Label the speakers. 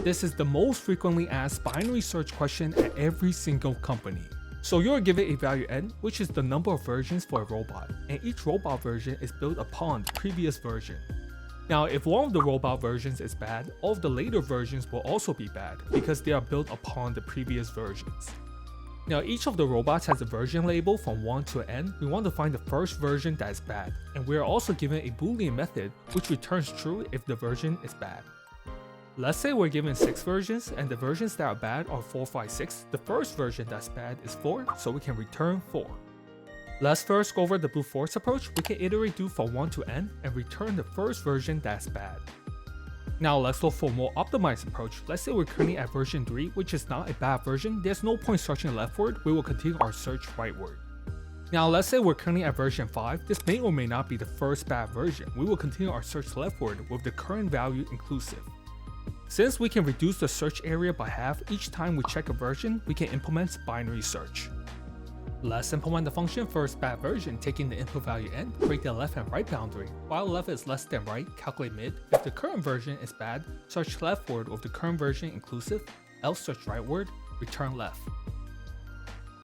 Speaker 1: This is the most frequently asked binary search question at every single company. So you're given a value n, which is the number of versions for a robot, and each robot version is built upon the previous version. Now, if one of the robot versions is bad, all of the later versions will also be bad because they are built upon the previous versions. Now, each of the robots has a version label from 1 to n. We want to find the first version that is bad, and we are also given a boolean method which returns true if the version is bad. Let's say we're given 6 versions, and the versions that are bad are 4, 5, 6. The first version that's bad is 4, so we can return 4. Let's first go over the brute force approach. We can iterate do from 1 to n and return the first version that's bad. Now let's look for a more optimized approach. Let's say we're currently at version 3, which is not a bad version. There's no point searching leftward. We will continue our search rightward. Now let's say we're currently at version 5. This may or may not be the first bad version. We will continue our search leftward with the current value inclusive. Since we can reduce the search area by half each time we check a version, we can implement binary search. Let's implement the function first bad version, taking the input value n, create the left and right boundary. While left is less than right, calculate mid. If the current version is bad, search leftward with the current version inclusive, else search rightward, return left.